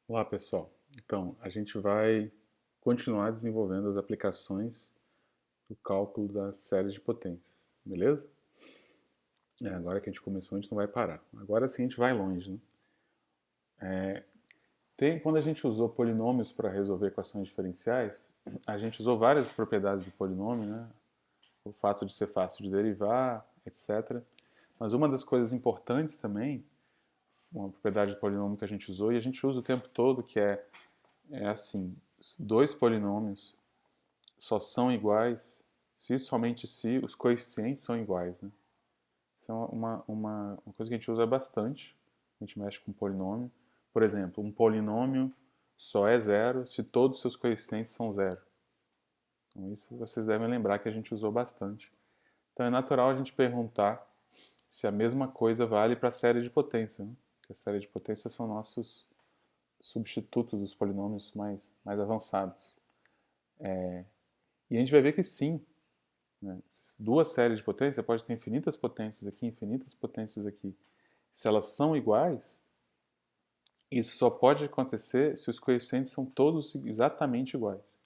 Olá, pessoal. Então, a gente vai continuar desenvolvendo as aplicações do cálculo das séries de potências, beleza? Agora que a gente começou, a gente não vai parar. Agora sim a gente vai longe, né? Quando a gente usou polinômios para resolver equações diferenciais, a gente usou várias propriedades do polinômio, né? O fato de ser fácil de derivar, etc. Mas uma das coisas importantes também, uma propriedade do polinômio que a gente usou, e a gente usa o tempo todo, que é assim, dois polinômios só são iguais se somente se os coeficientes são iguais, né? Isso é uma coisa que a gente usa bastante, a gente mexe com polinômio. Por exemplo, um polinômio só é zero se todos os seus coeficientes são zero. Então isso vocês devem lembrar que a gente usou bastante. Então é natural a gente perguntar se a mesma coisa vale para a série de potência, né? Porque a série de potência são nossos substitutos dos polinômios mais avançados. E a gente vai ver que sim, né? Duas séries de potência pode ter infinitas potências aqui, infinitas potências aqui. Se elas são iguais, isso só pode acontecer se os coeficientes são todos exatamente iguais.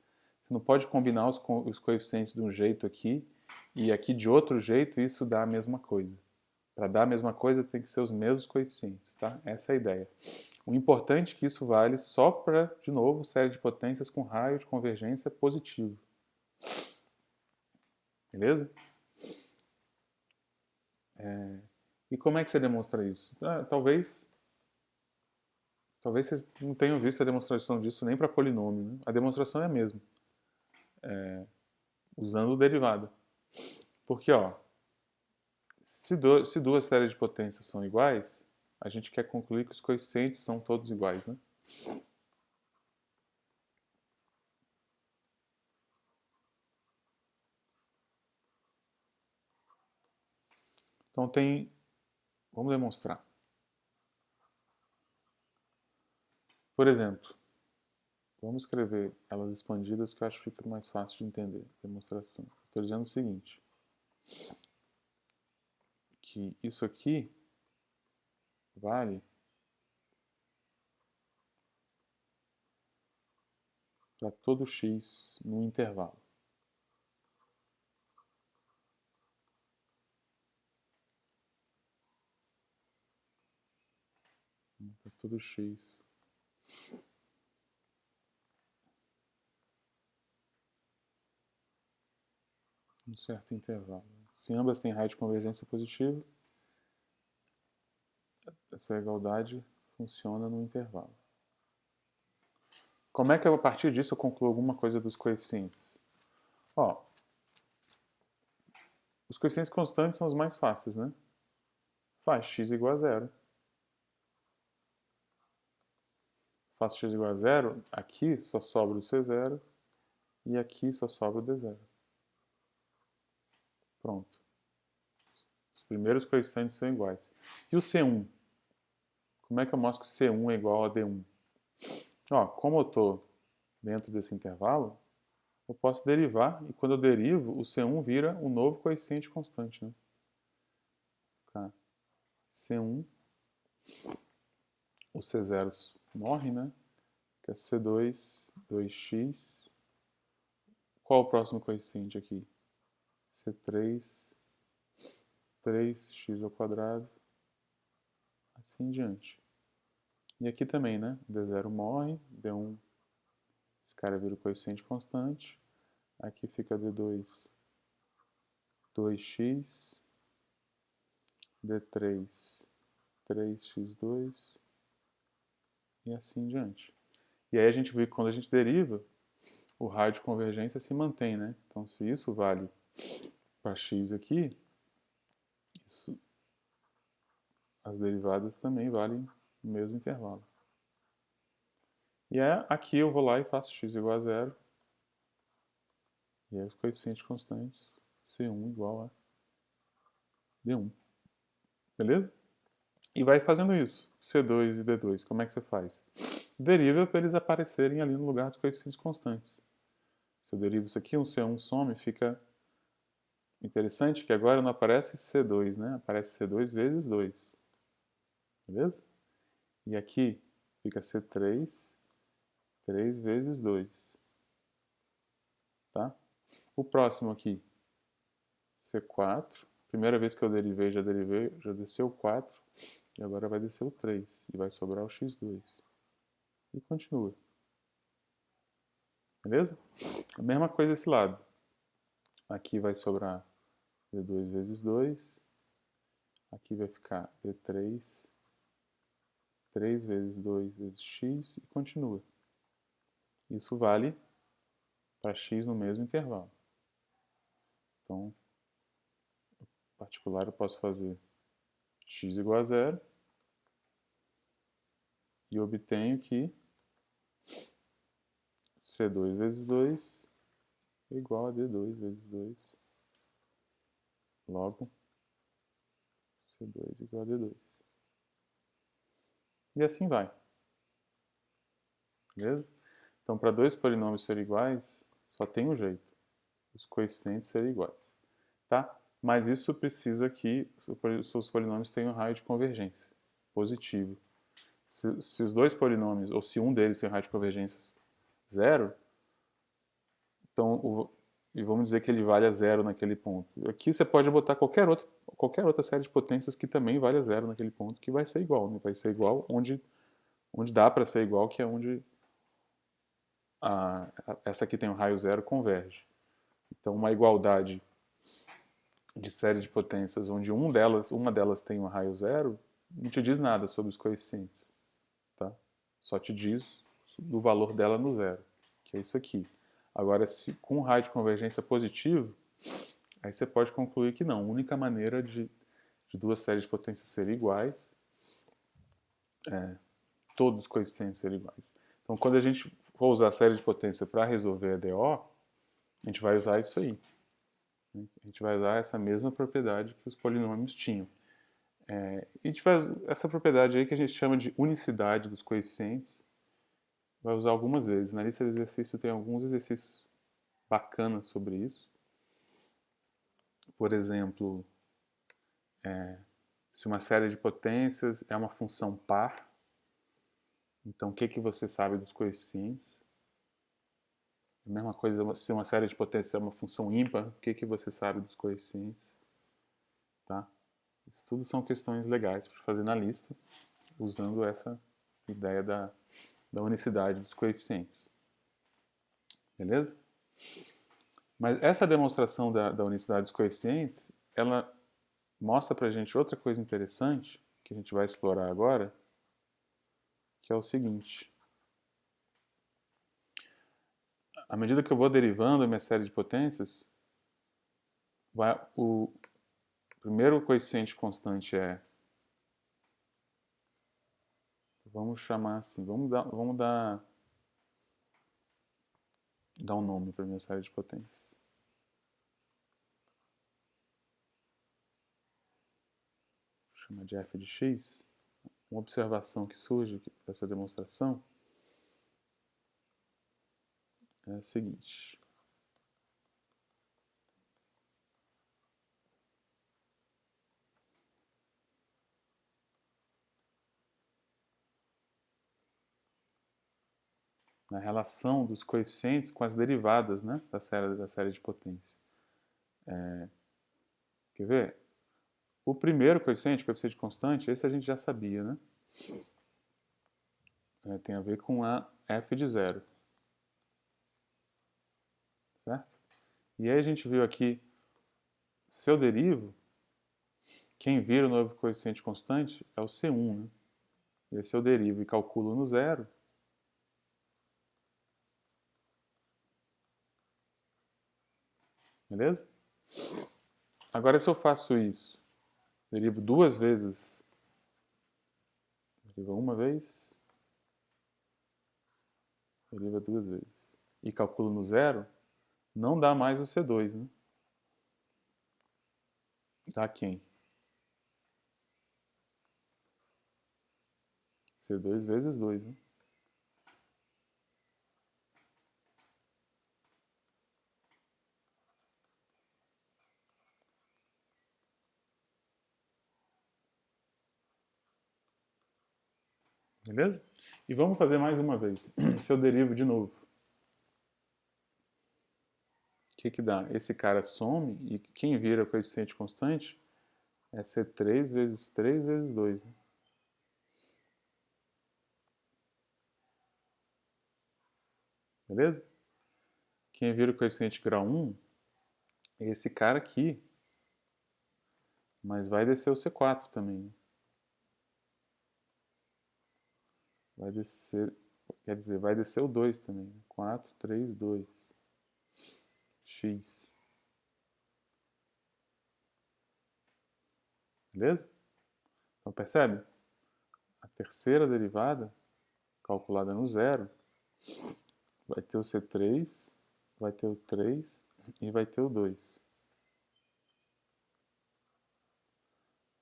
Você não pode combinar os coeficientes de um jeito aqui e aqui de outro jeito e isso dá a mesma coisa. Para dar a mesma coisa tem que ser os mesmos coeficientes, tá? Essa é a ideia. O importante é que isso vale só para, de novo, série de potências com raio de convergência positivo. Beleza? E como é que você demonstra isso? Talvez vocês não tenham visto a demonstração disso nem para polinômio, né? A demonstração é a mesma, usando o derivado. Porque, ó, se duas séries de potências são iguais, a gente quer concluir que os coeficientes são todos iguais, né? Então tem, vamos demonstrar. Por exemplo, vamos escrever elas expandidas que eu acho que fica mais fácil de entender. Demonstração. Estou dizendo o seguinte, que isso aqui vale para todo x no intervalo. Para todo x um certo intervalo. Se ambas têm raio de convergência positiva, essa igualdade funciona no intervalo. Como é que a partir disso eu concluo alguma coisa dos coeficientes? Ó, os coeficientes constantes são os mais fáceis, né? Faz x igual a zero. Faço x igual a zero, aqui só sobra o c0 e aqui só sobra o d0. Pronto. Os primeiros coeficientes são iguais. E o c1? Como é que eu mostro que o c1 é igual a d1? Ó, como eu estou dentro desse intervalo, eu posso derivar, e quando eu derivo, o C1 vira um novo coeficiente constante, né? Tá. C1, o C0 morre, né? Que é C2, 2x. Qual o próximo coeficiente aqui? C3, 3x ao quadrado, assim em diante. E aqui também, né? D0 morre, D1, esse cara vira o coeficiente constante. Aqui fica D2, 2x, D3, 3x2 e assim em diante. E aí a gente vê que quando a gente deriva, o raio de convergência se mantém, né? Então, se isso vale para x aqui, isso, as derivadas também valem no mesmo intervalo. E aqui eu vou lá e faço x igual a zero. E aí os coeficientes constantes, C1 igual a D1. Beleza? E vai fazendo isso. C2 e D2, como é que você faz? Deriva para eles aparecerem ali no lugar dos coeficientes constantes. Se eu derivo isso aqui, um C1 some, fica interessante que agora não aparece C2, né? Aparece C2 vezes 2. Beleza? E aqui fica C3, 3 vezes 2. Tá? O próximo aqui, C4. Primeira vez que eu derivei, já desceu o 4. E agora vai descer o 3. E vai sobrar o x2. E continua. Beleza? A mesma coisa esse lado. Aqui vai sobrar D2 vezes 2. Aqui vai ficar D3, 3 vezes 2 vezes x e continua. Isso vale para x no mesmo intervalo. Então, em particular, eu posso fazer x igual a 0 e obtenho que C2 vezes 2 é igual a D2 vezes 2. Logo, C2 igual a D2. E assim vai. Beleza? Então, para dois polinômios serem iguais, só tem um jeito. Os coeficientes serem iguais. Tá? Mas isso precisa que os polinômios tenham raio de convergência positivo. Se os dois polinômios, ou se um deles tem raio de convergência zero, então, e vamos dizer que ele vale a zero naquele ponto. Aqui você pode botar qualquer outra série de potências que também vale a zero naquele ponto, que vai ser igual. Né? Vai ser igual onde dá para ser igual, que é onde essa aqui tem um raio zero converge. Então, uma igualdade de série de potências onde uma delas tem um raio zero, não te diz nada sobre os coeficientes. Tá? Só te diz do valor dela no zero, que é isso aqui. Agora, se com raio de convergência positivo, aí você pode concluir que não. A única maneira de duas séries de potências serem iguais é todos os coeficientes serem iguais. Então, quando a gente for usar a série de potência para resolver a DO, a gente vai usar isso aí. A gente vai usar essa mesma propriedade que os polinômios tinham. E a gente faz essa propriedade aí que a gente chama de unicidade dos coeficientes. Vai usar algumas vezes. Na lista de exercício tem alguns exercícios bacanas sobre isso. Por exemplo, se uma série de potências é uma função par, então o que você sabe dos coeficientes? A mesma coisa se uma série de potências é uma função ímpar, o que você sabe dos coeficientes? Tá? Isso tudo são questões legais para fazer na lista, usando essa ideia da unicidade dos coeficientes. Beleza? Mas essa demonstração da unicidade dos coeficientes, ela mostra para a gente outra coisa interessante, que a gente vai explorar agora, que é o seguinte. À medida que eu vou derivando a minha série de potências, o primeiro coeficiente constante é... Vamos chamar assim, vamos dar um nome para a minha série de potências. Vou chamar de f de x. Uma observação que surge dessa demonstração é a seguinte. A relação dos coeficientes com as derivadas, né, da série de potência. Quer ver? O primeiro coeficiente constante, esse a gente já sabia, né? Tem a ver com a f de zero. Certo? E aí a gente viu aqui, se eu derivo, quem vira o novo coeficiente constante é o C1, né? E aí se eu derivo e calculo no zero, beleza? Agora se eu faço isso, derivo duas vezes, deriva uma vez, deriva duas vezes, e calculo no zero, não dá mais o C2, né? Dá quem? C2 vezes 2, né? Beleza? E vamos fazer mais uma vez. Se eu derivo de novo, o que que dá? Esse cara some e quem vira coeficiente constante é C3 vezes 3 vezes 2. Né? Beleza? Quem vira o coeficiente grau 1 é esse cara aqui, mas vai descer o C4 também. Né? Vai descer, quer dizer, vai descer o 2 também. 4, 3, 2. X. Beleza? Então percebe? A terceira derivada, calculada no zero, vai ter o C3, vai ter o 3 e vai ter o 2.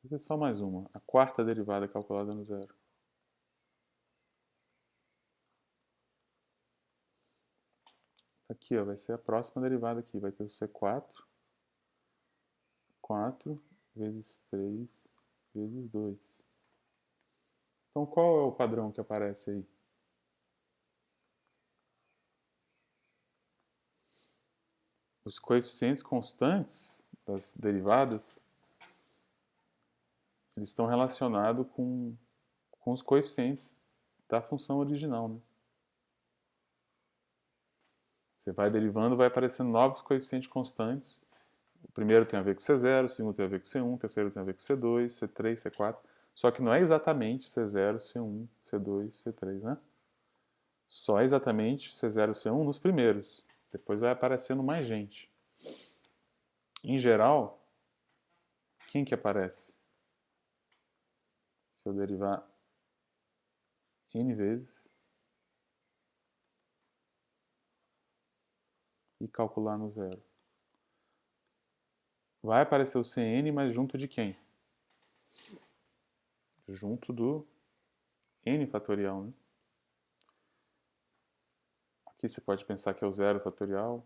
Vou fazer só mais uma. A quarta derivada calculada no zero. Aqui, ó, vai ser a próxima derivada aqui. Vai ter o C4, 4 vezes 3 vezes 2. Então, qual é o padrão que aparece aí? Os coeficientes constantes das derivadas, eles estão relacionados com os coeficientes da função original. Né? Você vai derivando, vai aparecendo novos coeficientes constantes. O primeiro tem a ver com C0, o segundo tem a ver com C1, o terceiro tem a ver com C2, C3, C4. Só que não é exatamente C0, C1, C2, C3, né? Só é exatamente C0, C1 nos primeiros. Depois vai aparecendo mais gente. Em geral, quem que aparece? Se eu derivar n vezes e calcular no zero. Vai aparecer o Cn, mas junto de quem? Junto do n fatorial, né? Aqui você pode pensar que é o 0 fatorial.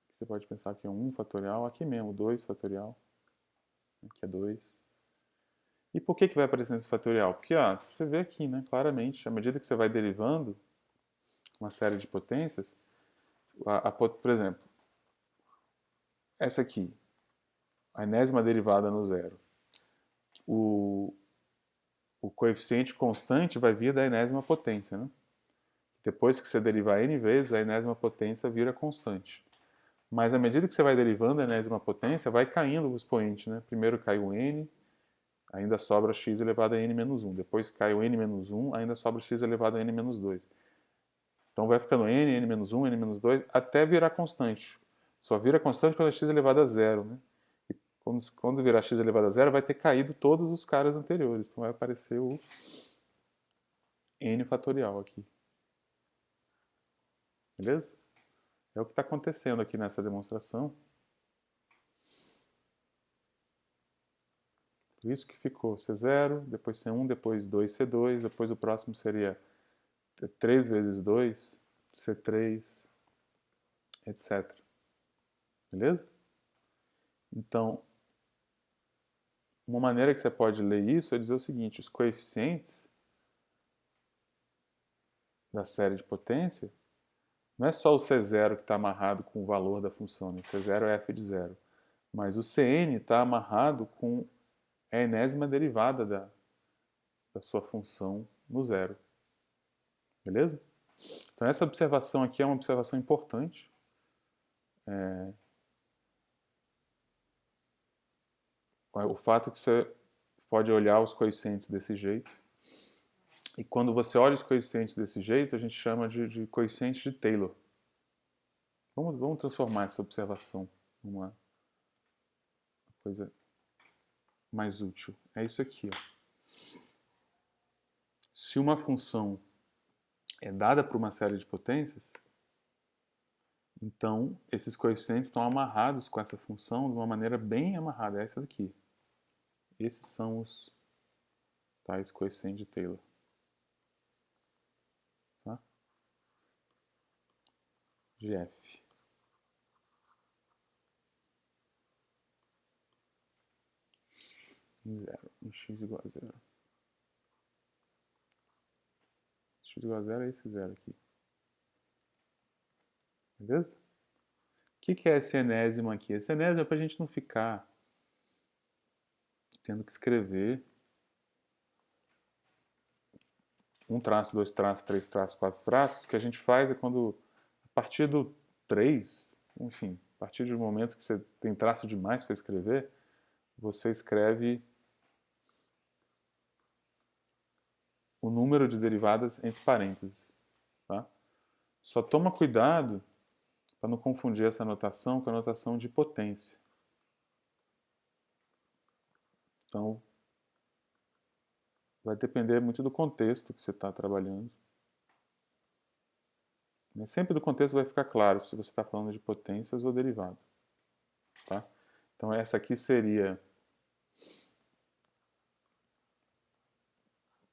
Aqui você pode pensar que é 1 fatorial. Aqui mesmo, 2 fatorial. Aqui é 2. E por que vai aparecendo esse fatorial? Porque ó, você vê aqui, né, claramente, à medida que você vai derivando uma série de potências, por exemplo, essa aqui, a enésima derivada no zero. O, o coeficiente constante vai vir da enésima potência, né? Depois que você derivar n vezes, a enésima potência vira constante. Mas à medida que você vai derivando a enésima potência, vai caindo o expoente, né? Primeiro cai o n, ainda sobra x elevado a n menos 1. Depois cai o n menos 1, ainda sobra x elevado a n menos 2. Então vai ficando n, n menos 1, n menos 2, até virar constante. Só vira constante quando é x elevado a zero, né? E quando virar x elevado a zero, vai ter caído todos os caras anteriores. Então vai aparecer o n fatorial aqui. Beleza? É o que está acontecendo aqui nessa demonstração. Por isso que ficou C0, depois C1, depois 2C2, depois o próximo seria 3 vezes 2, C3, etc. Beleza? Então, uma maneira que você pode ler isso é dizer o seguinte: os coeficientes da série de potência não é só o C0 que está amarrado com o valor da função, né? C0 é f de zero, mas o Cn está amarrado com a enésima derivada da sua função no zero. Beleza? Então essa observação aqui é uma observação importante. O fato que você pode olhar os coeficientes desse jeito. E quando você olha os coeficientes desse jeito, a gente chama de coeficiente de Taylor. Vamos transformar essa observação numa coisa mais útil. É isso aqui. Ó. Se uma função é dada por uma série de potências, então esses coeficientes estão amarrados com essa função de uma maneira bem amarrada. É essa daqui. Esses são os tais coeficientes de Taylor. Tá? De f. Em 0, em x igual a 0. x igual a zero é esse zero aqui. Beleza? O que é esse enésimo aqui? Esse enésimo é para a gente não ficar tendo que escrever um traço, dois traços, três traços, quatro traços. O que a gente faz é quando, a partir do 3, enfim, a partir do momento que você tem traço demais para escrever, você escreve o número de derivadas entre parênteses. Tá? Só toma cuidado para não confundir essa notação com a notação de potência. Então, vai depender muito do contexto que você está trabalhando. Mas sempre do contexto vai ficar claro se você está falando de potências ou derivada. Tá? Então, essa aqui seria,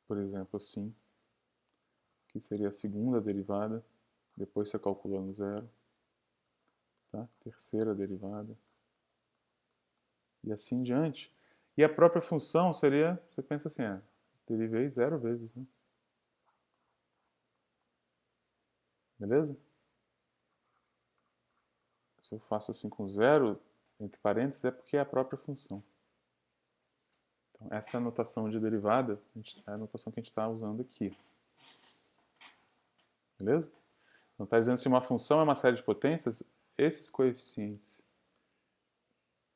por exemplo, assim. Aqui seria a segunda derivada. Depois você calcula no zero. Tá? Terceira derivada. E assim em diante. E a própria função seria, você pensa assim, derivei 0 vezes, né? Beleza? Se eu faço assim com zero entre parênteses, é porque é a própria função. Então, essa é a notação de derivada, é a notação que a gente está usando aqui. Beleza? Então, está dizendo se uma função é uma série de potências, esses coeficientes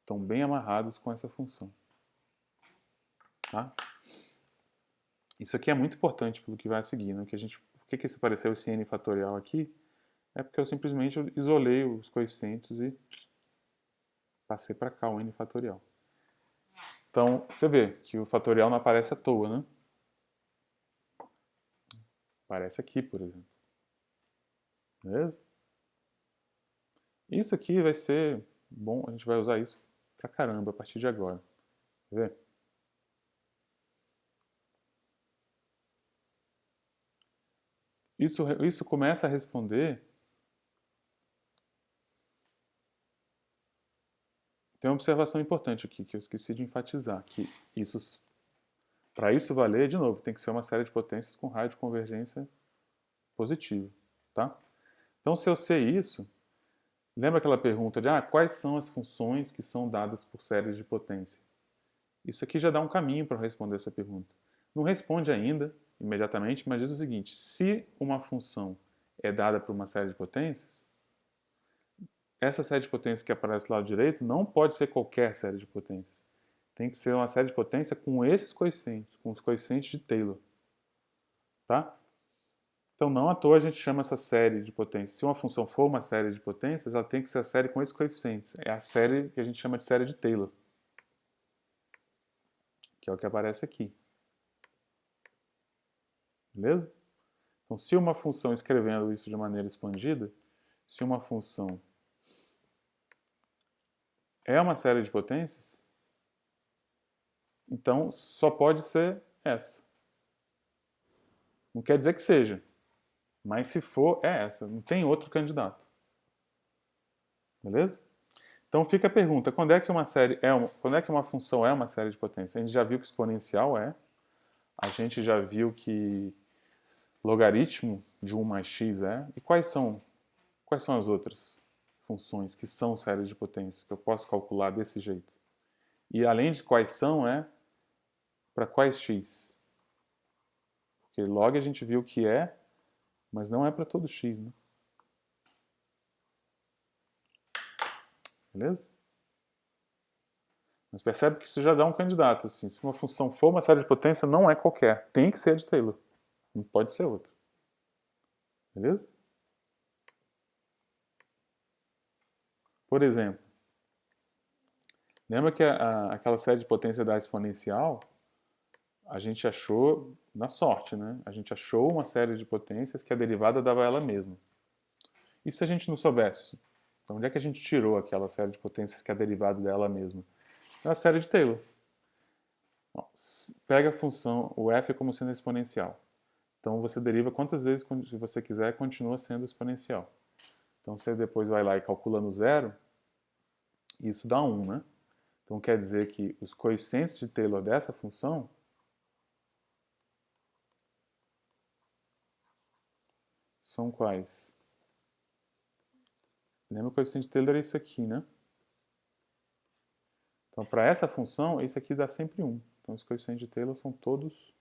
estão bem amarrados com essa função. Tá? Isso aqui é muito importante pelo que vai seguir. Né? Por que apareceu esse n fatorial aqui? É porque eu simplesmente isolei os coeficientes e passei para cá o n fatorial. Então, você vê que o fatorial não aparece à toa, né? Aparece aqui, por exemplo. Beleza? Isso aqui vai ser bom, a gente vai usar isso pra caramba a partir de agora. Quer ver? Isso começa a responder. Tem uma observação importante aqui que eu esqueci de enfatizar, que para isso valer, de novo, tem que ser uma série de potências com raio de convergência positivo, tá? Então, se eu sei isso, lembra aquela pergunta de quais são as funções que são dadas por séries de potência? Isso aqui já dá um caminho para responder essa pergunta. Não responde ainda, imediatamente, mas diz o seguinte: se uma função é dada por uma série de potências, essa série de potências que aparece lá do lado direito não pode ser qualquer série de potências. Tem que ser uma série de potência com esses coeficientes, com os coeficientes de Taylor. Tá? Então, não à toa a gente chama essa série de potências. Se uma função for uma série de potências, ela tem que ser a série com esses coeficientes. É a série que a gente chama de série de Taylor, que é o que aparece aqui. Beleza? Então, se uma função, escrevendo isso de maneira expandida, se uma função é uma série de potências, então só pode ser essa. Não quer dizer que seja, mas se for, é essa. Não tem outro candidato. Beleza? Então fica a pergunta: quando é que quando é que uma função é uma série de potências? A gente já viu que exponencial é. A gente já viu que logaritmo de 1 mais x é. E quais são as outras funções que são séries de potências que eu posso calcular desse jeito? E além de quais são, para quais x? Porque log a gente viu que é, mas não é para todo x, né? Beleza? Mas percebe que isso já dá um candidato. Assim, se uma função for uma série de potência, não é qualquer. Tem que ser de Taylor. Não pode ser outra. Beleza? Por exemplo, lembra que aquela série de potência da exponencial, a gente achou na sorte, né? A gente achou uma série de potências que a derivada dava ela mesma. E se a gente não soubesse? Então, onde é que a gente tirou aquela série de potências que a derivada dela mesma? É a série de Taylor. Bom, pega a função, o f como sendo exponencial. Então, você deriva quantas vezes você quiser, continua sendo exponencial. Então, você depois vai lá e calcula no zero, e isso dá 1, né? Então, quer dizer que os coeficientes de Taylor dessa função são quais? Lembra que o coeficiente de Taylor é isso aqui, né? Então, para essa função, esse aqui dá sempre 1. Então, os coeficientes de Taylor são todos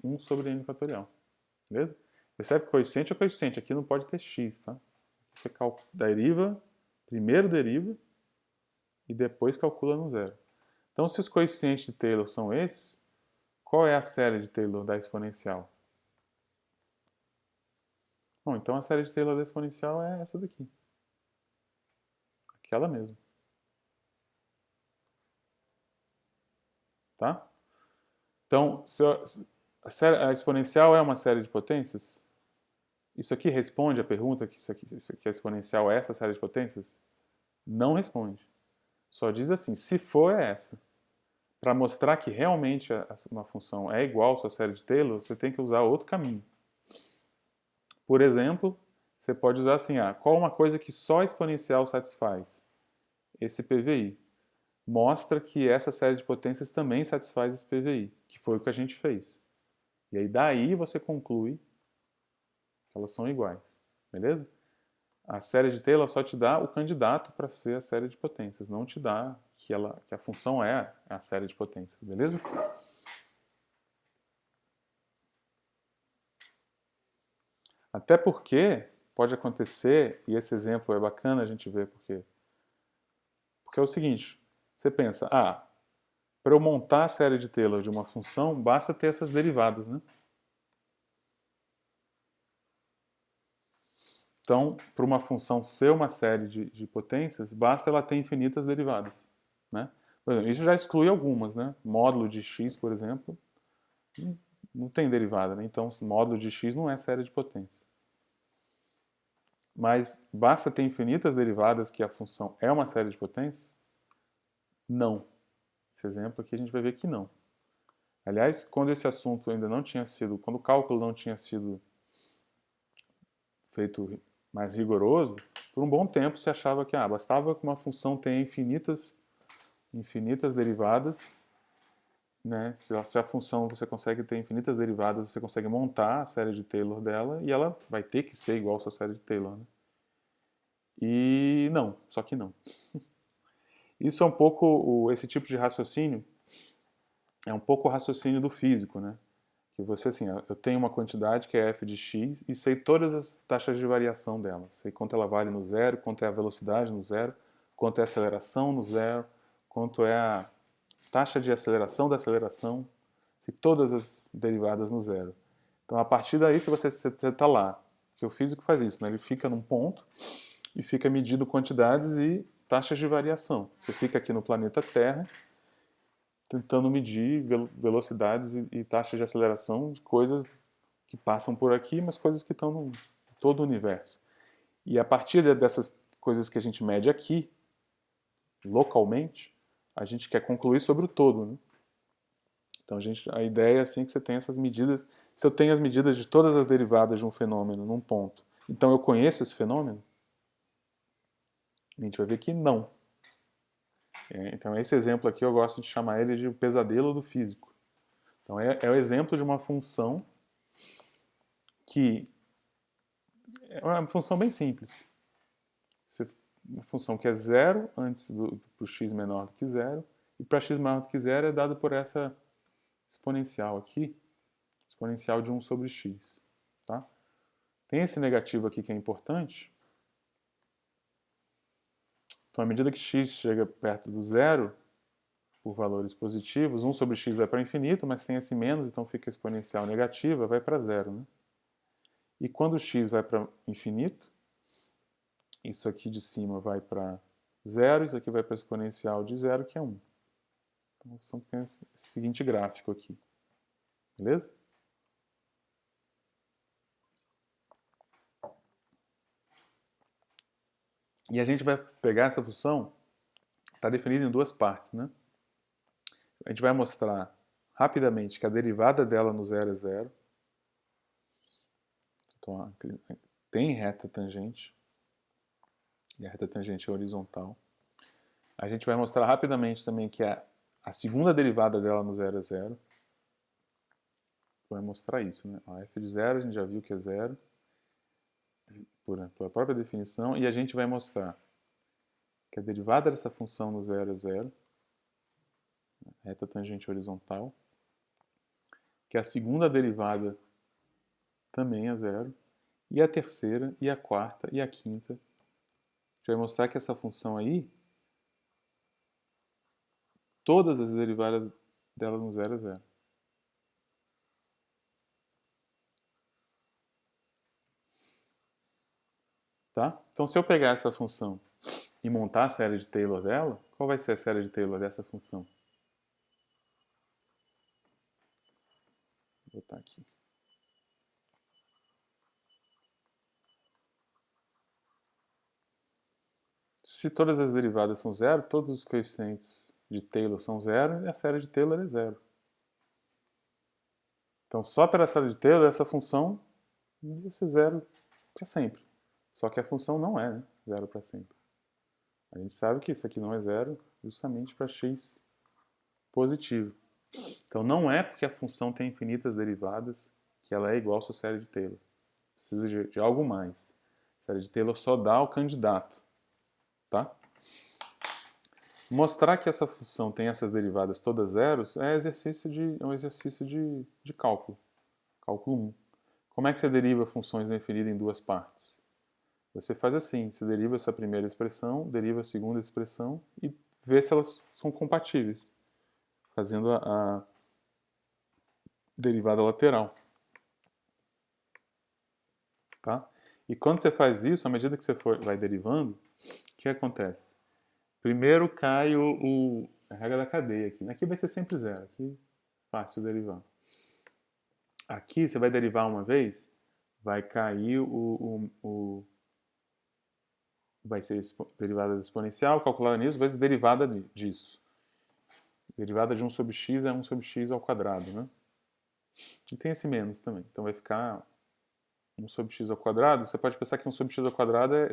1 sobre n fatorial. Beleza? Percebe que coeficiente é coeficiente. Aqui não pode ter x, tá? Você deriva, primeiro deriva, e depois calcula no zero. Então, se os coeficientes de Taylor são esses, qual é a série de Taylor da exponencial? Bom, então a série de Taylor da exponencial é essa daqui. Aquela mesmo. Tá? Então, a exponencial é uma série de potências? Isso aqui responde a pergunta que isso aqui a exponencial é essa série de potências? Não responde. Só diz assim, se for é essa. Para mostrar que realmente uma função é igual à sua série de Taylor, você tem que usar outro caminho. Por exemplo, você pode usar assim, qual uma coisa que só a exponencial satisfaz? Esse PVI. Mostra que essa série de potências também satisfaz esse PVI, que foi o que a gente fez. E aí daí você conclui que elas são iguais. Beleza? A série de Taylor só te dá o candidato para ser a série de potências, não te dá que a função é a série de potências. Beleza? Até porque pode acontecer, e esse exemplo é bacana a gente ver porque é o seguinte, você pensa, para eu montar a série de Taylor de uma função, basta ter essas derivadas, né? Então, para uma função ser uma série de potências, basta ela ter infinitas derivadas, né? Por exemplo, isso já exclui algumas, né? Módulo de x, por exemplo, não tem derivada, né? Então, módulo de x não é série de potências. Mas basta ter infinitas derivadas que a função é uma série de potências? Não. Esse exemplo aqui a gente vai ver que não. Aliás, quando esse assunto ainda não tinha sido, quando o cálculo não tinha sido feito mais rigoroso, por um bom tempo se achava que bastava que uma função tenha infinitas derivadas, né? Se a função você consegue ter infinitas derivadas, você consegue montar a série de Taylor dela e ela vai ter que ser igual à sua série de Taylor, né? E não, só que não. Isso é um pouco, esse tipo de raciocínio é um pouco o raciocínio do físico, né? Que você, assim, eu tenho uma quantidade que é f de x e sei todas as taxas de variação dela. Sei quanto ela vale no zero, quanto é a velocidade no zero, quanto é a aceleração no zero, quanto é a taxa de aceleração da aceleração, sei todas as derivadas no zero. Então, a partir daí, se você está lá, que o físico faz isso, né? Ele fica num ponto e fica medindo quantidades e taxas de variação. Você fica aqui no planeta Terra tentando medir velocidades e taxas de aceleração de coisas que passam por aqui, mas coisas que estão em todo o universo. E a partir dessas coisas que a gente mede aqui, localmente, a gente quer concluir sobre o todo, né? Então a ideia é assim que você tem essas medidas. Se eu tenho as medidas de todas as derivadas de um fenômeno num ponto, então eu conheço esse fenômeno? A gente vai ver que não. Então esse exemplo aqui eu gosto de chamar ele de o pesadelo do físico. Então é o exemplo de uma função que é uma função bem simples. Uma função que é zero antes para o x menor do que zero, e para x maior do que zero é dado por essa exponencial aqui, exponencial de 1 sobre x. Tá? Tem esse negativo aqui que é importante. Então, à medida que x chega perto do zero, por valores positivos, 1 sobre x vai para infinito, mas tem esse menos, então fica exponencial negativa, vai para zero. Né? E quando x vai para infinito, isso aqui de cima vai para zero, isso aqui vai para exponencial de zero, que é 1. Então, tem esse seguinte gráfico aqui. Beleza? E a gente vai pegar essa função, está definida em duas partes, né? A gente vai mostrar rapidamente que a derivada dela no zero é zero. Então, tem reta tangente, e a reta tangente é horizontal. A gente vai mostrar rapidamente também que a segunda derivada dela no zero é zero. vai mostrar isso, né? A f de zero a gente já viu que é zero, por a própria definição, e a gente vai mostrar que a derivada dessa função no zero é zero, reta tangente horizontal, que a segunda derivada também é zero, e a terceira, e a quarta, e a quinta. A gente vai mostrar que essa função aí, todas as derivadas dela no zero é zero. Tá? Então, se eu pegar essa função e montar a série de Taylor dela, qual vai ser a série de Taylor dessa função? Vou botar aqui. Se todas as derivadas são zero, todos os coeficientes de Taylor são zero e a série de Taylor é zero. Então, só pela série de Taylor, essa função vai ser zero para sempre. Só que a função não é, né? Zero para sempre. A gente sabe que isso aqui não é zero justamente para x positivo. Então, não é porque a função tem infinitas derivadas que ela é igual à sua série de Taylor. Precisa de algo mais. A série de Taylor só dá ao candidato. Tá? Mostrar que essa função tem essas derivadas todas zeros é um exercício de cálculo. Cálculo 1. Como é que você deriva funções definidas em duas partes? Você faz assim, você deriva essa primeira expressão, deriva a segunda expressão e vê se elas são compatíveis, fazendo a derivada lateral. Tá? E quando você faz isso, à medida que você vai derivando, o que acontece? Primeiro cai a regra da cadeia aqui. Aqui vai ser sempre zero. Aqui, fácil derivar. Aqui você vai derivar uma vez, vai cair vai ser derivada exponencial, calculada nisso, vezes derivada disso. Derivada de 1 sobre x é 1 sobre x ao quadrado, né? E tem esse menos também. Então vai ficar 1 sobre x ao quadrado. Você pode pensar que 1 sobre x ao quadrado é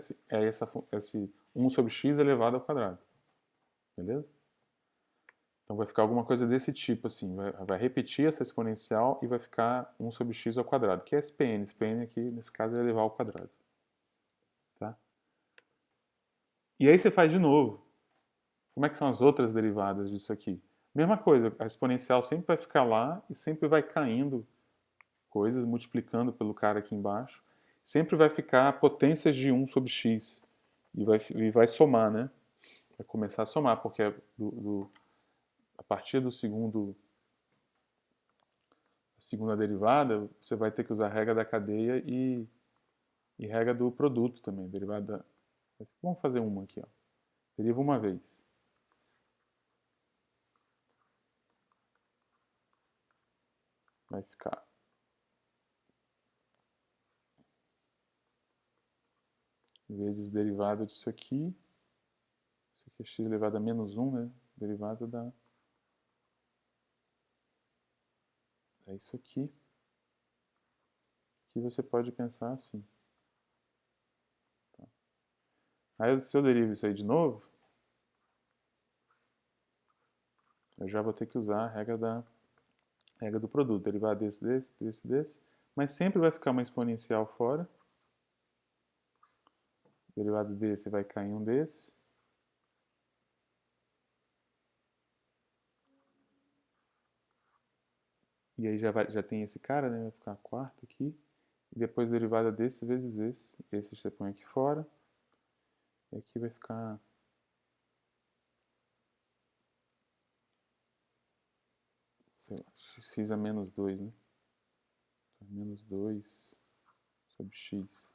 esse 1 sobre x elevado ao quadrado. Beleza? Então vai ficar alguma coisa desse tipo, assim. Vai repetir essa exponencial e vai ficar 1 sobre x ao quadrado, que é SPN. SPN aqui, nesse caso, é elevar ao quadrado. Tá? E aí você faz de novo. Como é que são as outras derivadas disso aqui? Mesma coisa, a exponencial sempre vai ficar lá e sempre vai caindo coisas, multiplicando pelo cara aqui embaixo. Sempre vai ficar potências de 1 sobre x. E vai somar, né? Vai começar a somar, porque a partir do segunda derivada, você vai ter que usar a regra da cadeia e regra do produto também. Derivada. Vamos fazer uma aqui, ó. Deriva uma vez. Vai ficar vezes derivada disso aqui. Isso aqui é x elevado a menos 1, né? Derivada da... É isso aqui. Que você pode pensar assim. Tá. Aí, se eu derivo isso aí de novo, eu já vou ter que usar a regra do produto. Derivada desse. Mas sempre vai ficar uma exponencial fora. Derivada desse vai cair um desse. E aí já tem esse cara, né? Vai ficar a quarta aqui. E depois derivada desse vezes esse. Esse você põe aqui fora. E aqui vai ficar... sei lá, x a menos 2, né? Menos 2 sobre x.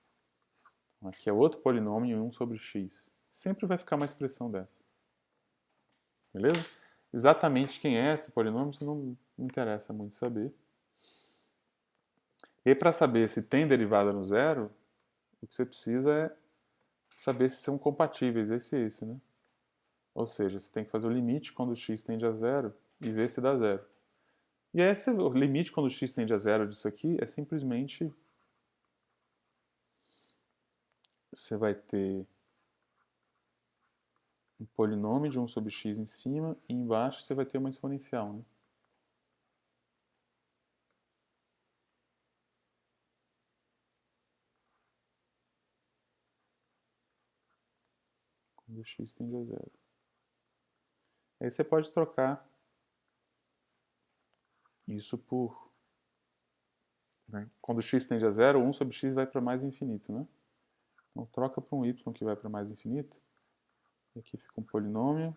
Então, aqui é outro polinômio em 1 sobre x. Sempre vai ficar uma expressão dessa. Beleza? Exatamente quem é esse polinômio, isso não me interessa muito saber. E para saber se tem derivada no zero, o que você precisa é saber se são compatíveis esse e esse, né? Ou seja, você tem que fazer o limite quando x tende a zero e ver se dá zero. E esse, o limite quando x tende a zero disso aqui é simplesmente... Você vai ter um polinômio de 1 sobre x em cima e embaixo você vai ter uma exponencial, né? quando x tende a zero. Aí você pode trocar isso por... né? Quando x tende a zero, 1 sobre x vai para mais infinito, né? Então troca para um y que vai para mais infinito. E aqui fica um polinômio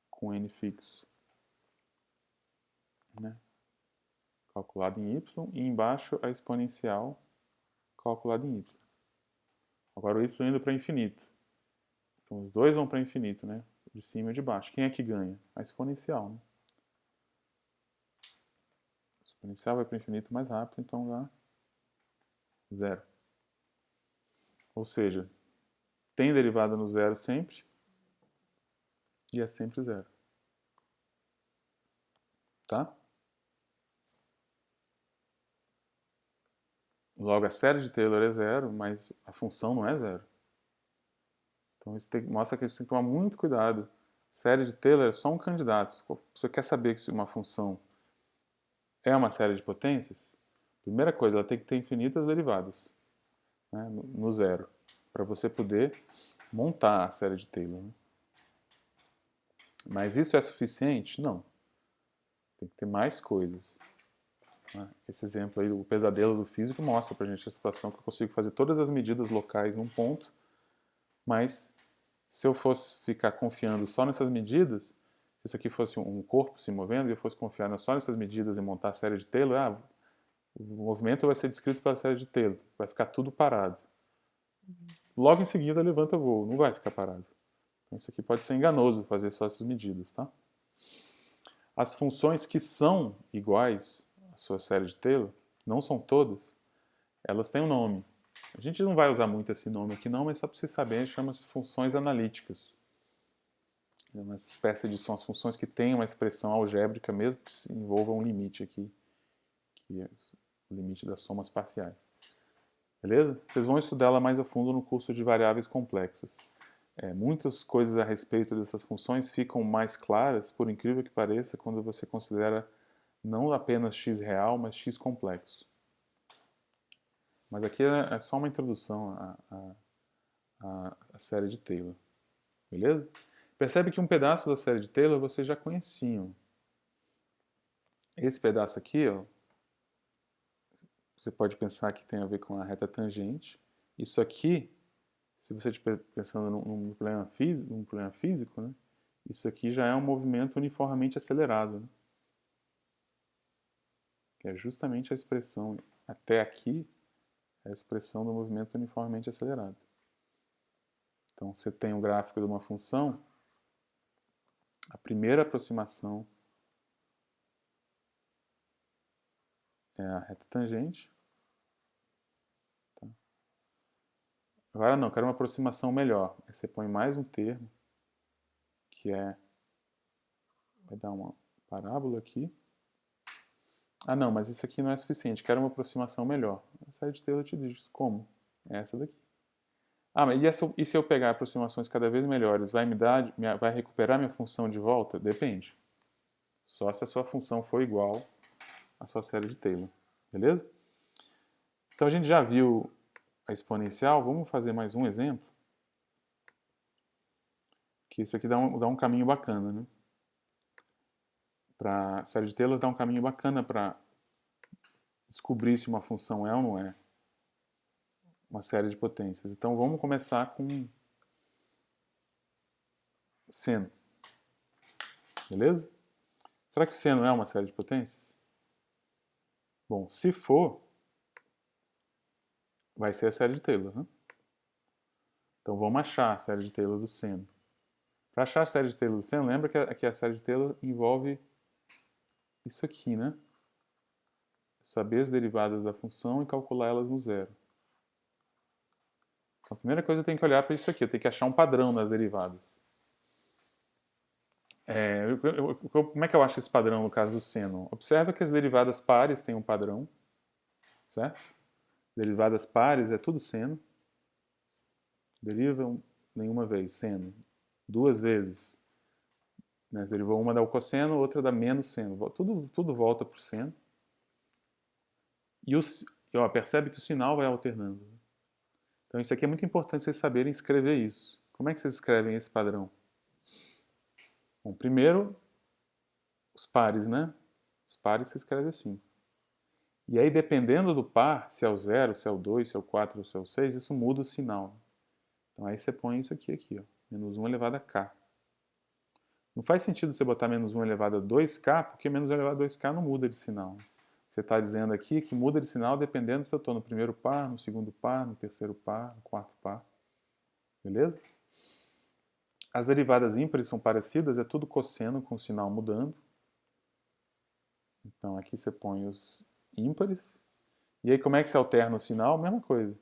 com n fixo, né? Calculado em y, e embaixo a exponencial calculada em y. Agora o y indo para infinito. Então os dois vão para infinito, né? De cima e de baixo. Quem é que ganha? A exponencial, né? A exponencial vai para o infinito mais rápido, então dá zero. Ou seja, tem derivada no zero sempre e é sempre zero. Tá? Logo, a série de Taylor é zero, mas a função não é zero. Então isso mostra que a gente tem que tomar muito cuidado. Série de Taylor é só um candidato. Se você quer saber se uma função é uma série de potências, primeira coisa, ela tem que ter infinitas derivadas, né, no zero, para você poder montar a série de Taylor. Né? Mas isso é suficiente? Não. Tem que ter mais coisas. Né? Esse exemplo aí, o pesadelo do físico, mostra pra gente a situação que eu consigo fazer todas as medidas locais num ponto, mas se eu fosse ficar confiando só nessas medidas, se isso aqui fosse um corpo se movendo e eu fosse confiar só nessas medidas e montar a série de Taylor, o movimento vai ser descrito pela série de Taylor, vai ficar tudo parado. Logo em seguida levanta voo, não vai ficar parado. Então isso aqui pode ser enganoso fazer só essas medidas, tá? As funções que são iguais à sua série de Taylor, não são todas, elas têm um nome. A gente não vai usar muito esse nome aqui não, mas só para vocês saberem, chama-se funções analíticas. É uma espécie de são as funções que têm uma expressão algébrica mesmo que envolva um limite aqui, que é o limite das somas parciais. Beleza? Vocês vão estudá-la mais a fundo no curso de variáveis complexas. Muitas coisas a respeito dessas funções ficam mais claras, por incrível que pareça, quando você considera não apenas x real, mas x complexo. Mas aqui é só uma introdução à série de Taylor. Beleza? Percebe que um pedaço da série de Taylor vocês já conheciam. Esse pedaço aqui, ó, você pode pensar que tem a ver com a reta tangente. Isso aqui, se você estiver pensando num problema físico, né, isso aqui já é um movimento uniformemente acelerado. Né, que é justamente a expressão, até aqui, é a expressão do movimento uniformemente acelerado. Então, você tem um gráfico de uma função, a primeira aproximação é a reta tangente. Tá? Agora não, quero uma aproximação melhor. Aí você põe mais um termo, que vai dar uma parábola aqui. Ah não, mas isso aqui não é suficiente, quero uma aproximação melhor. A série de Taylor te diz como? É essa daqui. Ah, mas e se eu pegar aproximações cada vez melhores, vai recuperar minha função de volta? Depende. Só se a sua função for igual à sua série de Taylor. Beleza? Então a gente já viu a exponencial, vamos fazer mais um exemplo? Que isso aqui dá um caminho bacana, né? Para a série de Taylor dá um caminho bacana para descobrir se uma função é ou não é uma série de potências. Então vamos começar com seno. Beleza? Será que o seno é uma série de potências? Bom, se for, vai ser a série de Taylor. Né? Então vamos achar a série de Taylor do seno. Para achar a série de Taylor do seno, lembra que a série de Taylor envolve isso aqui, né? Saber as derivadas da função e calcular elas no zero. Então, a primeira coisa eu tenho que olhar para isso aqui, eu tenho que achar um padrão nas derivadas. Como é que eu acho esse padrão no caso do seno? Observa que as derivadas pares têm um padrão, certo? Derivadas pares é tudo seno. Derivam nenhuma vez, seno. Duas vezes. Né? Derivou uma dá o cosseno, outra dá menos seno. Tudo volta para o seno. Percebe que o sinal vai alternando. Então isso aqui é muito importante vocês saberem escrever isso. como é que vocês escrevem esse padrão? Bom, primeiro, os pares, né? Os pares se escreve assim. E aí, dependendo do par, se é o 0, se é o 2, se é o 4 ou se é o 6, isso muda o sinal. Então aí você põe isso aqui, ó, menos 1 elevado a k. Não faz sentido você botar menos 1 elevado a 2k, porque menos 1 elevado a 2k não muda de sinal. Você está dizendo aqui que muda de sinal dependendo se eu estou no primeiro par, no segundo par, no terceiro par, no quarto par. Beleza? As derivadas ímpares são parecidas, é tudo cosseno com o sinal mudando. Então aqui você põe os ímpares. E aí como é que você alterna o sinal? Mesma coisa.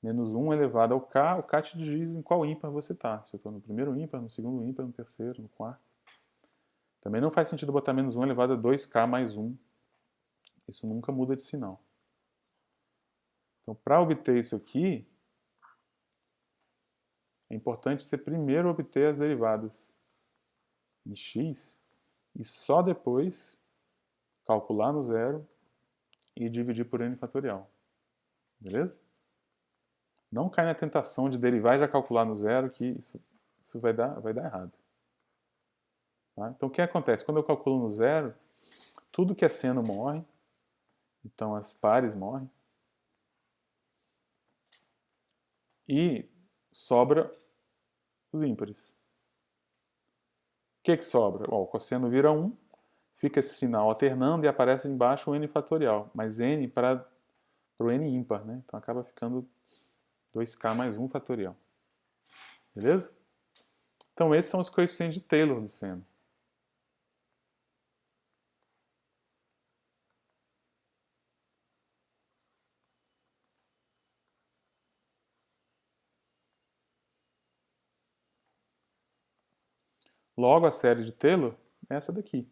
Menos 1 elevado ao k, o k te diz em qual ímpar você está. Se eu estou no primeiro ímpar, no segundo ímpar, no terceiro, no quarto. Também não faz sentido botar menos 1 elevado a 2k mais 1. Isso nunca muda de sinal. Então, para obter isso aqui, é importante você primeiro obter as derivadas de x e só depois calcular no zero e dividir por n fatorial. Beleza? Não cai na tentação de derivar e já calcular no zero, que isso vai dar errado. Tá? Então, o que acontece? Quando eu calculo no zero, tudo que é seno morre, então as pares morrem, e sobra os ímpares. O que sobra? Bom, o cosseno vira 1, fica esse sinal alternando e aparece embaixo o n fatorial, mas n para o n ímpar, né? Então acaba ficando 2k mais 1 fatorial. Beleza? Então esses são os coeficientes de Taylor do seno. Logo a série de Taylor é essa daqui.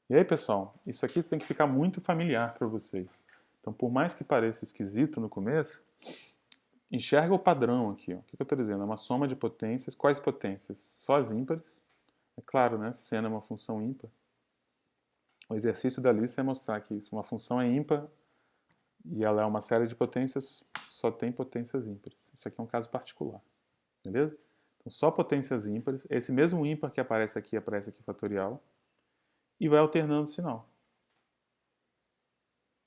E aí, pessoal, isso aqui tem que ficar muito familiar para vocês. Então, por mais que pareça esquisito no começo, enxerga o padrão aqui. Ó. O que eu estou dizendo? É uma soma de potências. Quais potências? Só as ímpares. É claro, né? Seno é uma função ímpar. O exercício da lista é mostrar que uma função é ímpar e ela é uma série de potências, só tem potências ímpares. Isso aqui é um caso particular. Beleza? Então, só potências ímpares. Esse mesmo ímpar que aparece aqui fatorial. E vai alternando o sinal.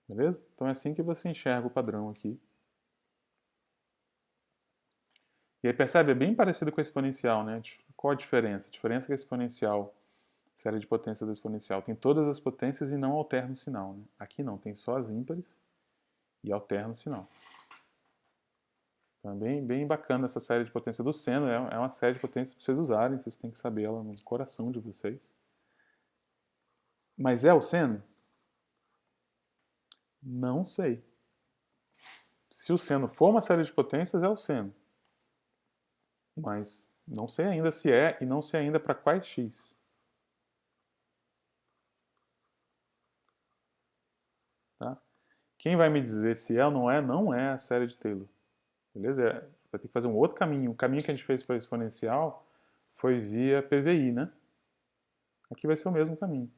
Beleza? Então é assim que você enxerga o padrão aqui. E aí percebe, é bem parecido com a exponencial, né? Qual a diferença? A diferença é que a exponencial, série de potências da exponencial, tem todas as potências e não alterna o sinal. Né? Aqui não, tem só as ímpares e alterna o sinal. Então é bem bacana essa série de potência do seno, é uma série de potências para vocês usarem, vocês têm que saber ela no coração de vocês. Mas é o seno? Não sei. Se o seno for uma série de potências, é o seno. Mas não sei ainda se é e não sei ainda para quais x. Tá? Quem vai me dizer se é ou não é a série de Taylor. Beleza? Vai ter que fazer um outro caminho. O caminho que a gente fez para a exponencial foi via PVI, né? Aqui vai ser o mesmo caminho.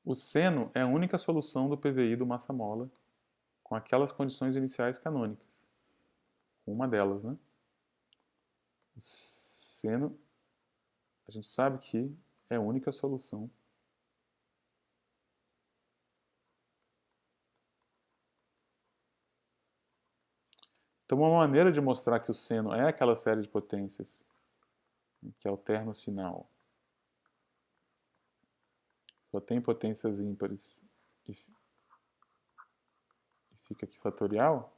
O seno é a única solução do PVI do massa-mola com aquelas condições iniciais canônicas. Uma delas, né? O seno, a gente sabe que é a única solução. Então, uma maneira de mostrar que o seno é aquela série de potências que alterna o sinal, só tem potências ímpares e fica aqui fatorial,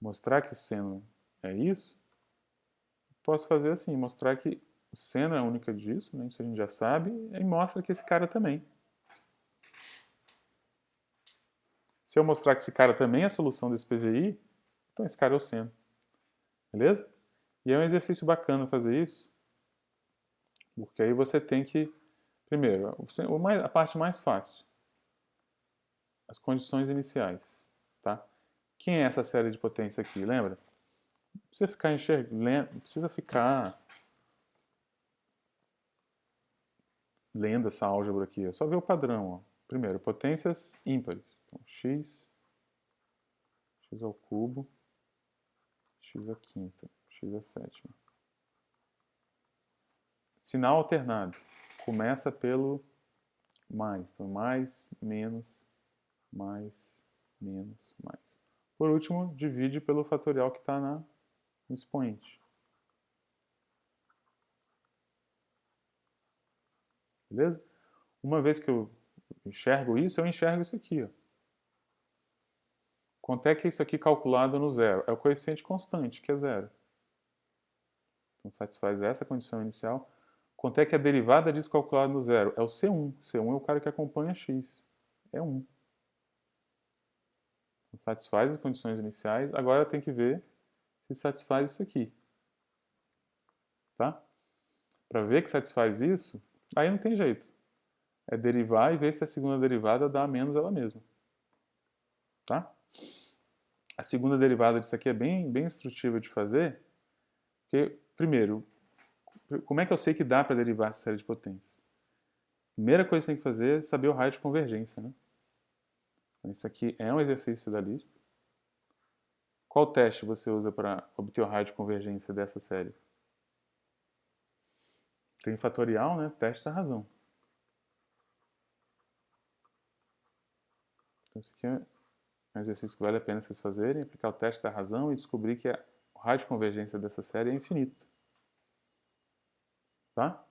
mostrar que o seno é isso, posso fazer assim, mostrar que o seno é a única disso, né, isso a gente já sabe, e mostra que esse cara também. Se eu mostrar que esse cara também é a solução desse PVI, então esse cara é o seno. Beleza? E é um exercício bacana fazer isso, porque aí você tem que, primeiro, a parte mais fácil, as condições iniciais. Tá? Quem é essa série de potência aqui? Lembra? Não precisa ficar enxergando, não precisa ficar lendo essa álgebra aqui, é só ver o padrão. Ó. Primeiro, potências ímpares. Então, x x ao cubo, x à quinta, x à sétima. Sinal alternado. Começa pelo mais. Então, mais, menos, mais, menos, mais. Por último, divide pelo fatorial que está no expoente. Beleza? Uma vez que eu enxergo isso, eu enxergo isso aqui. Ó. Quanto é que é isso aqui calculado no zero? É o coeficiente constante, que é zero. Então, satisfaz essa condição inicial. Quanto é que a derivada disso calculada no zero? É o C1. C1 é o cara que acompanha x. É 1. Então, satisfaz as condições iniciais. Agora tem que ver se satisfaz isso aqui. Tá? Para ver que satisfaz isso, aí não tem jeito. É derivar e ver se a segunda derivada dá menos ela mesma. Tá? A segunda derivada disso aqui é bem instrutiva de fazer. Porque, primeiro, como é que eu sei que dá para derivar essa série de potências? Primeira coisa que você tem que fazer é saber o raio de convergência. Né? Então, isso aqui é um exercício da lista. Qual teste você usa para obter o raio de convergência dessa série? Tem fatorial, né? Teste da razão. Então, isso aqui é um exercício que vale a pena vocês fazerem, aplicar o teste da razão e descobrir que o raio de convergência dessa série é infinito. Tá?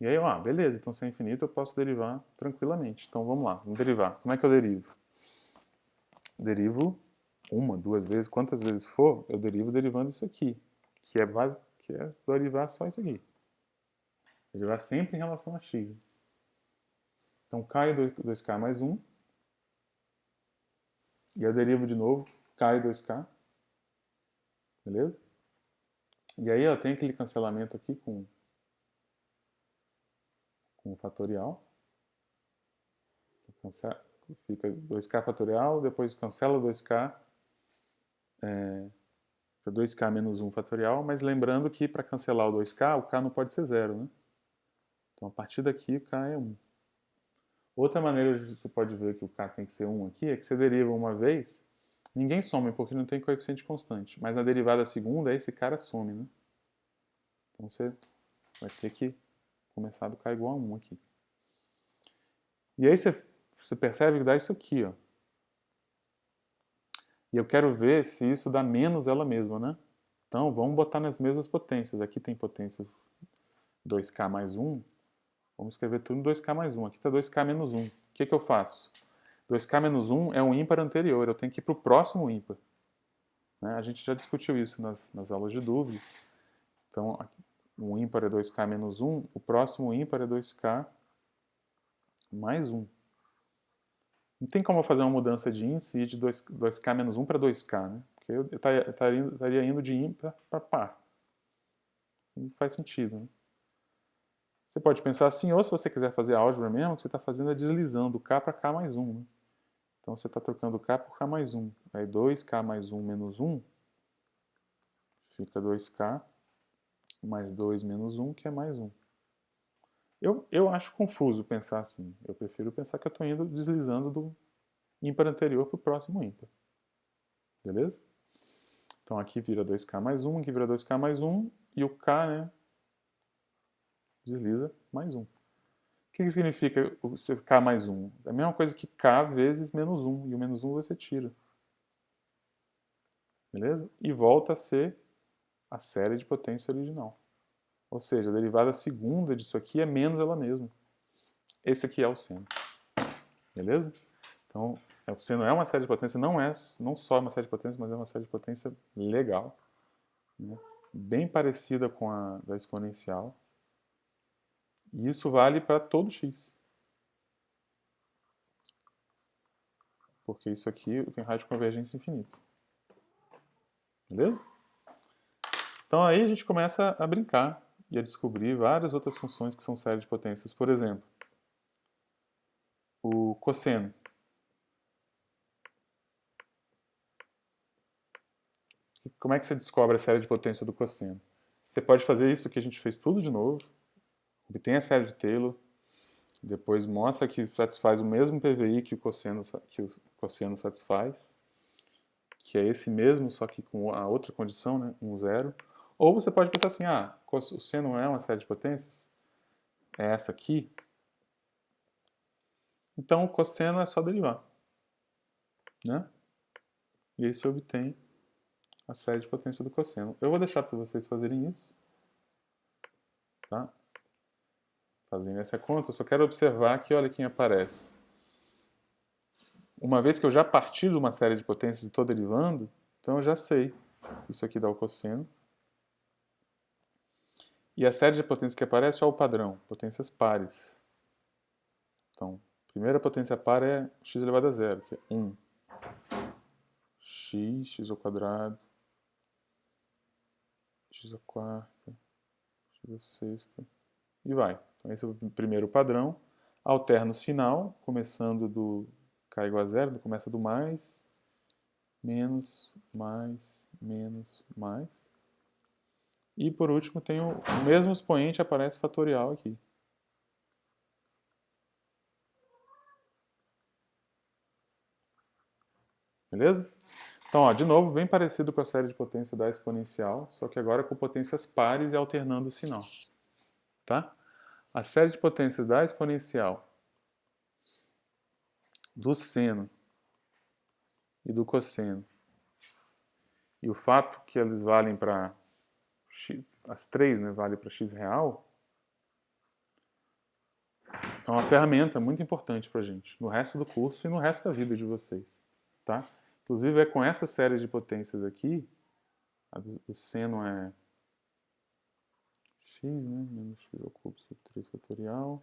E aí, beleza, então se é infinito eu posso derivar tranquilamente. Então vamos lá, vamos derivar. Como é que eu derivo? Derivo uma, duas vezes, quantas vezes for, eu derivo derivando isso aqui, que é derivar só isso aqui. Derivar sempre em relação a x. Então cai 2k mais 1, e eu derivo de novo, cai 2k, beleza? E aí eu tenho aquele cancelamento aqui com o fatorial. Fica 2k fatorial, depois cancela 2k para 2k menos 1 fatorial, mas lembrando que para cancelar o 2k, o k não pode ser zero, né? Então a partir daqui o k é 1. Outra maneira de você pode ver que o k tem que ser 1 aqui é que você deriva uma vez, ninguém some porque não tem coeficiente constante, mas na derivada segunda esse cara some, né? Então você vai ter que começar do k igual a 1 aqui. E aí você percebe que dá isso aqui, ó. E eu quero ver se isso dá menos ela mesma, né? Então, vamos botar nas mesmas potências. Aqui tem potências 2k mais 1. Vamos escrever tudo em 2k mais 1. Aqui está 2k menos 1. O que eu faço? 2k menos 1 é um ímpar anterior. Eu tenho que ir para o próximo ímpar. Né? A gente já discutiu isso nas aulas de dúvidas. Então, aqui, um ímpar é 2k menos 1. O próximo ímpar é 2k mais 1. Não tem como eu fazer uma mudança de índice e ir de 2k menos 1 para 2k, né? Porque eu estaria indo de ímpar para par. Não faz sentido, né? Você pode pensar assim, ou se você quiser fazer álgebra mesmo, o que você está fazendo é deslizando k para k mais 1. Né? Então você está trocando k por k mais 1. Aí 2k mais 1 menos 1 fica 2k mais 2 menos 1, que é mais 1. Eu acho confuso pensar assim. Eu prefiro pensar que eu estou indo deslizando do ímpar anterior para o próximo ímpar. Beleza? Então aqui vira 2k mais 1, aqui vira 2k mais 1, e o k, né, desliza mais 1. O que significa o k mais 1? É a mesma coisa que k vezes menos 1, e o menos 1 você tira. Beleza? E volta a ser a série de potência original. Ou seja, a derivada segunda disso aqui é menos ela mesma. Esse aqui é o seno. Beleza? Então, o seno é uma série de potência, não só uma série de potência, mas é uma série de potência legal. Né? Bem parecida com a da exponencial. E isso vale para todo x. Porque isso aqui tem raio de convergência infinita. Beleza? Então aí a gente começa a brincar e a descobrir várias outras funções que são séries de potências. Por exemplo, o cosseno. Como é que você descobre a série de potência do cosseno? Você pode fazer isso que a gente fez tudo de novo, obtém a série de Taylor, depois mostra que satisfaz o mesmo PVI que o cosseno satisfaz, que é esse mesmo, só que com a outra condição, né, 1, 0. Ou você pode pensar assim, o seno é uma série de potências, é essa aqui, então o cosseno é só derivar, né? E aí você obtém a série de potência do cosseno. Eu vou deixar para vocês fazerem isso, tá? Fazendo essa conta, eu só quero observar que olha quem aparece. Uma vez que eu já parti de uma série de potências e estou derivando, então eu já sei que isso aqui dá o cosseno. E a série de potências que aparece é o padrão, potências pares. Então, a primeira potência par é x elevado a zero, que é 1. X ao quadrado, x à quarta, x à sexta, e vai. Então, esse é o primeiro padrão. Alterno o sinal, começando do k igual a zero, começa do mais, menos, mais, menos, mais. E por último tem o mesmo expoente, aparece fatorial aqui. Beleza? Então, ó, de novo, bem parecido com a série de potência da exponencial, só que agora com potências pares e alternando o sinal. Tá? A série de potências da exponencial, do seno e do cosseno, e o fato que eles valem para as três, né, valem para x real, é uma ferramenta muito importante para a gente, no resto do curso e no resto da vida de vocês. Tá? Inclusive, é com essa série de potências aqui, a do seno é x, né, menos x ao cubo sobre 3 fatorial.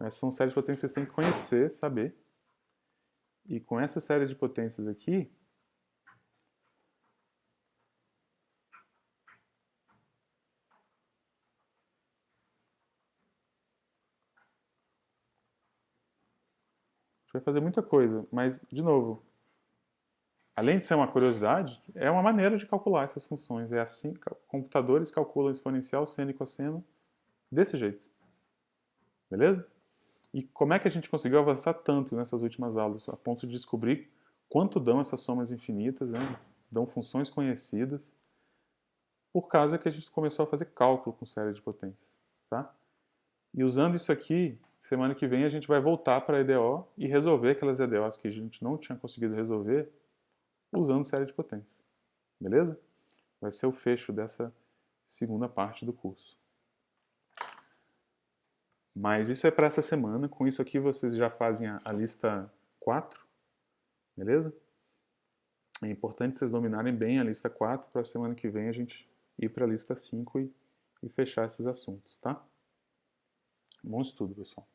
Essas são séries de potências que vocês têm que conhecer, saber. E com essa série de potências aqui, a gente vai fazer muita coisa. Mas, de novo, além de ser uma curiosidade, é uma maneira de calcular essas funções. É assim, computadores calculam exponencial, seno e cosseno desse jeito. Beleza? E como é que a gente conseguiu avançar tanto nessas últimas aulas, a ponto de descobrir quanto dão essas somas infinitas, né? Dão funções conhecidas, por causa que a gente começou a fazer cálculo com série de potências. Tá? E usando isso aqui, semana que vem a gente vai voltar para a EDO e resolver aquelas EDOs que a gente não tinha conseguido resolver usando série de potências. Beleza? Vai ser o fecho dessa segunda parte do curso. Mas isso é para essa semana. Com isso aqui vocês já fazem a lista 4, beleza? É importante vocês dominarem bem a lista 4 para a semana que vem a gente ir para a lista 5 e fechar esses assuntos, tá? Bom estudo, pessoal.